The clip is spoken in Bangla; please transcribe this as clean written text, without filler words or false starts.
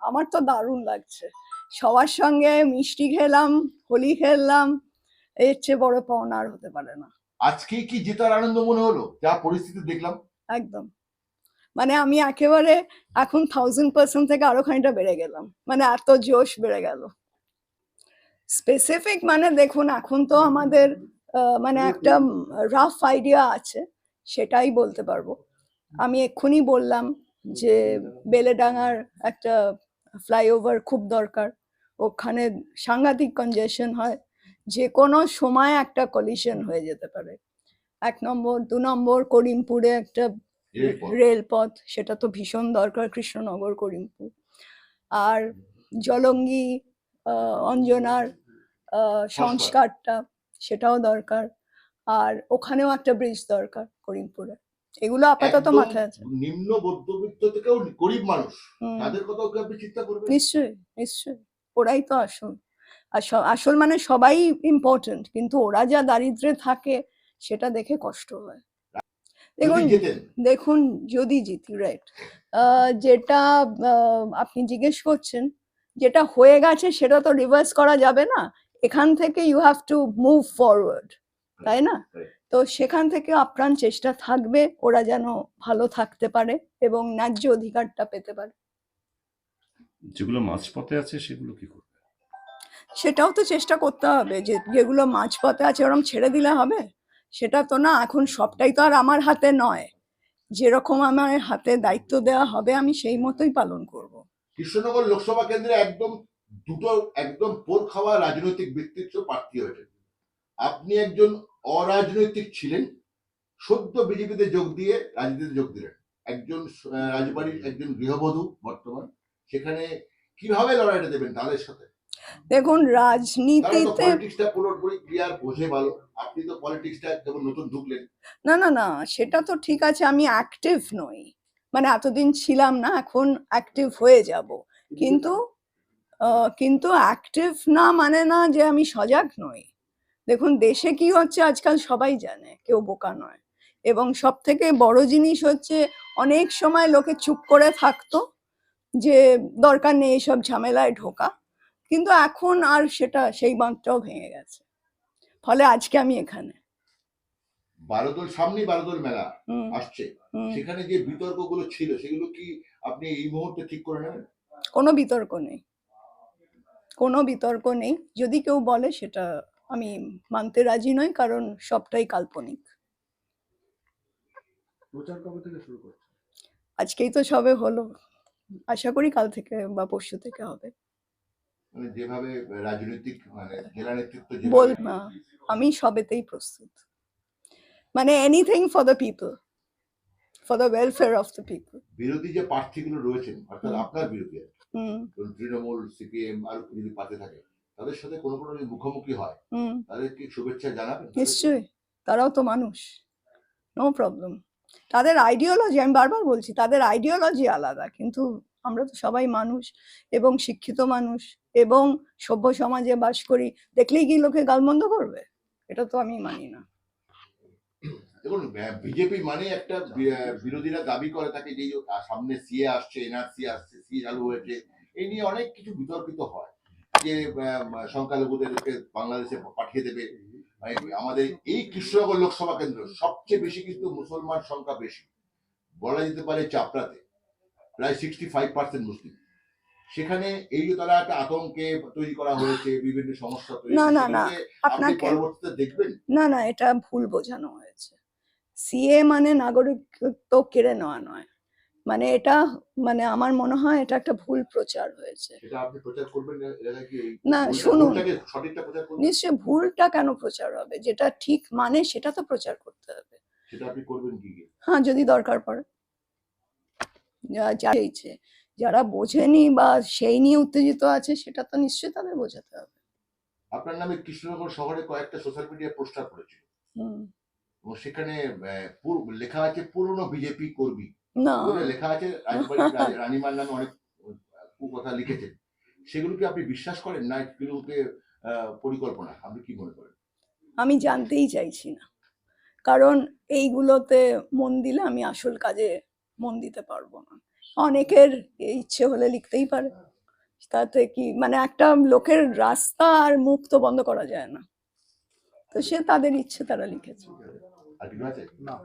আমার তো দারুণ লাগছে, সবার সঙ্গে মিষ্টি খেলাম, হোলি খেললাম, এর চেয়ে বড় পাওনা আর হতে পারে না। আজকে কি জেতার আনন্দ মনে হলো যা পরিস্থিতি দেখলাম? একদম, মানে আমি একেবারে এখন 1000% থেকে আরো খানিকটা বেড়ে গেলাম, মানে এত জোশ বেড়ে গেল। স্পেসিফিক মানে দেখুন, এখন তো আমাদের মানে একটা রাফ আইডিয়া আছে, সেটাই বলতে পারবো। আমি এক্ষুনি বললাম যে বেলেডাঙ্গার একটা ফ্লাইওভার খুব দরকার, ওখানে সাংঘাতিক কনজেশন হয়, যে কোনো সময় একটা কলিশন হয়ে যেতে পারে। 1 নম্বর, 2 নম্বর করিমপুরে একটা রেলপথ, সেটা তো ভীষণ দরকার, কৃষ্ণনগর করিমপুর। আর জলঙ্গি অঞ্জনার সংস্কারটা, সেটাও দরকার। আর ওখানেও একটা ব্রিজ দরকার করিমপুরে। এগুলো আপাতত মাথায় আছে। নিম্ন মধ্যবিত্ত থেকেও গরিব মানুষ, তাদের কথাও কি আপনি চিন্তা করবেন? নিশ্চয়ই নিশ্চয়ই, ওরাই তো আসল। আসল মানে সবাই ইম্পর্টেন্ট, কিন্তু ওরা যা দারিদ্রে থাকে সেটা দেখে কষ্ট হয়। দেখুন যদি জিতি, রাইট, যেটা আপনি জিজ্ঞেস করছেন, যেটা হয়ে গেছে সেটা তো রিভার্স করা যাবে না, এখান থেকে you have to move forward, তাই না? তো সেখান থেকে আপ্রাণ চেষ্টা থাকবে ওরা যেন ভালো থাকতে পারে এবং ন্যায্য অধিকারটা পেতে পারে। যেগুলো মাঝপথে আছে সেগুলো কি করবে? সেটাও তো চেষ্টা করতে হবে, যে যেগুলো মাঝপথে আছে ওরকম ছেড়ে দিলে হবে? সেটা তো না, এখন সবটাই তো আর আমার হাতে নয়, যেরকম আমার হাতে দায়িত্ব দেওয়া হবে আমি সেই মতোই পালন করব। কৃষ্ণনগর লোকসভা কেন্দ্রে দুটো একদম পোল খাওয়া রাজনৈতিক ব্যক্তিত্ব প্রার্থী হয়েছে। আপনি একজন অরাজনৈতিক ছিলেন, সদ্য বিজেপিতে যোগ দিয়ে রাজনীতিতে যোগ দিলেন, একজন রাজবাড়ির একজন গৃহবধূ বর্তমান, সেখানে কিভাবে লড়াইটা দেবেন তাদের সাথে? দেখুন, রাজনীতিতে পুরোপুরি ক্লিয়ার বোঝে ভালো, আপনি তো পলিটিক্সটা কেবল নতুন ঢুকলেন। না না না, সেটা তো ঠিক আছে, আমি অ্যাক্টিভ নই, মানে এতদিন ছিলাম না, এখন অ্যাক্টিভ হয়ে যাব, কিন্তু কিন্তু অ্যাক্টিভ না মানে না যে আমি সজাগ নই। দেখুন, দেশে কি হচ্ছে আজকাল সবাই জানে, কেউ বোকা নয়। এবং সব থেকে বড় জিনিস হচ্ছে, অনেক সময় লোকে চুপ করে থাকতো যে দরকার নেই এসব ঝামেলায় ঢোকা, কিন্তু এখন আর সেটা, সেই বাঁধটাও ভেঙে গেছে, ফলে আজকে আমি এখানে। বারোদল সামনেই বারোদল মেলা আসছে, সেখানে যে বিতর্কগুলো ছিল সেগুলো কি আপনি এই মুহূর্তে ঠিক করে নেবেন? কোনো বিতর্ক নেই, কোনো বিতর্ক নেই। যদি কেউ বলে সেটা আমি মানতে রাজি নই, কারণ সবটাই কাল্পনিক। প্রচার কবে থেকে শুরু করছে? আজকেই তো সবে হলো, আশা করি কাল থেকে বা পরশু থেকে হবে। মানে যেভাবে রাজনৈতিক মানে জেলা নেতৃত্ব বল না, আমি সবেতেই প্রস্তুত, মানে anything for the people, for the welfare of the people. বিরোধী যে প্রার্থীগুলো রয়েছেন, অর্থাৎ আপনার বিরোধী, তৃণমূল, সিপিএম আর যদি পাশে থাকে, তাদের সাথে কোনো কোনো মুখোমুখি হয়, তাদের কি শুভেচ্ছা জানাবেন? নিশ্চয়ই, তারাও তো মানুষ, নো প্রবলেম। তাদের আইডিওলজি, আমি বারবার বলছি, তাদের আইডিওলজি আলাদা, কিন্তু আমরা তো সবাই মানুষ এবং শিক্ষিত মানুষ এবং সভ্য সমাজে বাস করি, দেখলেই কি লোকে গালমন্দ করবে? এটা তো আমি মানি না। দেখুন, বিজেপি মানে একটা, বিরোধীরা দাবি করে থাকে যে সামনে সিএ আসছে, এনআরসি আসছে, সি চালু হয়েছে, এই নিয়ে অনেক কিছু বিতর্কিত হয়, যে সংখ্যালঘুদেরকে বাংলাদেশে পাঠিয়ে দেবে। আমাদের এই কৃষ্ণনগর লোকসভা কেন্দ্র সবচেয়ে বেশি কিন্তু মুসলমান সংখ্যা বেশি, বলা যেতে পারে চাপড়াতে প্রায় 65% মুসলিম। সেখানে এই যে তারা একটা আতঙ্কে তৈরি করা হয়েছে, বিভিন্ন সমস্যা তৈরি, না না না, আপনাকে পরবর্তীতে দেখবেন। না না, এটা ভুল বোঝানো হয়েছে। সিএ মানে নাগরিকত্ব কেড়ে নেওয়া নয়, মানে এটা, মানে আমার মনে হয় এটা একটা ভুল প্রচার হয়েছে। সেটা আপনি প্রচার করবেন না, শুনুন, সঠিকটা প্রচার করবেন। নিশ্চয়, ভুলটা কেন প্রচার হবে? যেটা ঠিক মানে সেটা তো প্রচার করতে হবে। সেটা আপনি করবেন কি? হ্যাঁ, যদি দরকার পড়ে। যারা বোঝেনি বা সেই নিয়ে উত্তেজিত আছে, সেটা তো নিশ্চয়ই তাদের বোঝাতে হবে। আপনার নামে কৃষ্ণনগর শহরে কয়েকটা সোশ্যাল মিডিয়া পোস্টার করেছিল, এবং সেখানে লেখা আছে পুরনো বিজেপি কর্মী, লেখা আছে রানীমার নামে অনেক কথা লিখেছেন, সেগুলো কি আপনি বিশ্বাস করেন না এগুলোকে পরিকল্পনা? আপনি কি মনে করেন? আমি জানতেই চাইছি না, কারণ এইগুলোতে মন দিলে আমি আসল কাজে মন দিতে পারবো না। অনেকের ইচ্ছে হলে লিখতেই পারে। তাতে কি মানে একটা লোকের রাস্তা আর মুখ তো বন্ধ করা যায় না, তো সে তাদের ইচ্ছে তারা লিখেছে। আর কিছু আছে? না